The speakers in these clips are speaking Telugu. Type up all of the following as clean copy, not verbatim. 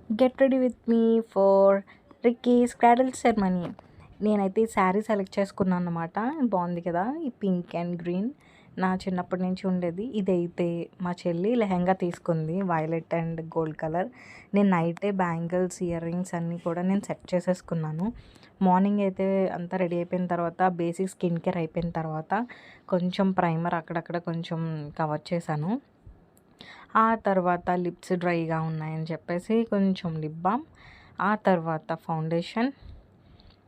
Get ready with me for Rikki's cradle ceremony. నేనైతే ఈ శారీ సెలెక్ట్ చేసుకున్నాను అనమాట. బాగుంది కదా, ఈ పింక్ అండ్ గ్రీన్ నా చిన్నప్పటి నుంచి ఉండేది. ఇదైతే మా చెల్లి లెహెంగా తీసుకుంది, వైలెట్ అండ్ గోల్డ్ కలర్. నేను నైటే బ్యాంగిల్స్, ఇయర్ రింగ్స్ అన్నీ కూడా నేను సెట్ చేసేసుకున్నాను. మార్నింగ్ అయితే అంతా రెడీ అయిపోయిన తర్వాత, బేసిక్ స్కిన్ కేర్ అయిపోయిన తర్వాత కొంచెం ప్రైమర్ అక్కడక్కడ కొంచెం కవర్ చేశాను. ఆ తర్వాత లిప్స్ డ్రైగా ఉన్నాయని చెప్పేసి కొంచెం లిప్ బామ్, ఆ తర్వాత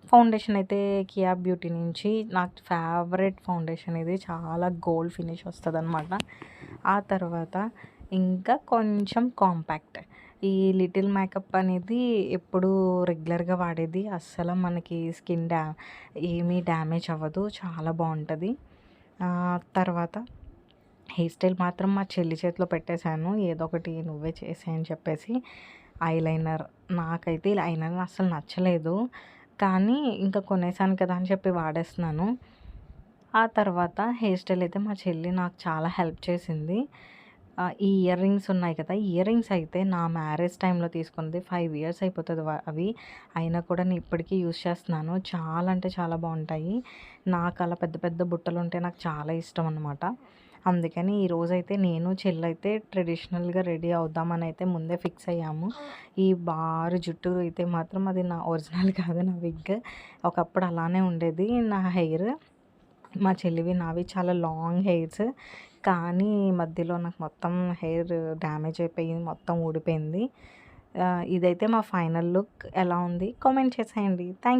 ఫౌండేషన్ అయితే కియా బ్యూటీ నుంచి నాకు ఫేవరెట్ ఫౌండేషన్ ఇది. చాలా గోల్డ్ ఫినిష్ వస్తుంది అనమాట. ఆ తర్వాత ఇంకా కొంచెం కాంపాక్ట్. ఈ లిటిల్ మేకప్ అనేది ఎప్పుడు రెగ్యులర్గా వాడేది, అస్సలు మనకి స్కిన్ ఏమీ డ్యామేజ్ అవ్వదు, చాలా బాగుంటుంది. తర్వాత హెయిర్ స్టైల్ మాత్రం మా చెల్లి చేతిలో పెట్టేశాను, ఏదో ఒకటి నువ్వే చేసేయని చెప్పేసి. ఐలైనర్, నాకైతే ఈ ఐలైనర్ అస్సలు నచ్చలేదు, కానీ ఇంకా కొనేసాను కదా అని చెప్పి వాడేస్తున్నాను. ఆ తర్వాత హెయిర్ స్టైల్ అయితే మా చెల్లి నాకు చాలా హెల్ప్ చేసింది. ఈ ఇయర్ రింగ్స్ ఉన్నాయి కదా, ఇయర్ రింగ్స్ అయితే నా మ్యారేజ్ టైంలో తీసుకుంది. 5 ఇయర్స్ అయిపోతుంది అవి, అయినా కూడా నేను ఇప్పటికీ యూస్ చేస్తున్నాను. చాలా అంటే చాలా బాగుంటాయి. నాకు అలా పెద్ద పెద్ద బుట్టలు ఉంటే నాకు చాలా ఇష్టం అనమాట. అందుకని ఈరోజైతే నేను చెల్లైతే ట్రెడిషనల్గా రెడీ అవుదామని అయితే ముందే ఫిక్స్ అయ్యాము. ఈ బారు జుట్టు అయితే మాత్రం అది నా ఒరిజినల్ కాదు, నా విగ్. ఒకప్పుడు అలానే ఉండేది నా హెయిర్. మా చెల్లివి నావి చాలా లాంగ్ హెయిర్స్, కానీ మధ్యలో నాకు మొత్తం హెయిర్ డ్యామేజ్ అయిపోయి మొత్తం ఊడిపోయింది. ఇదైతే మా ఫైనల్ లుక్. ఎలా ఉంది కామెంట్ చేసేయండి. థ్యాంక్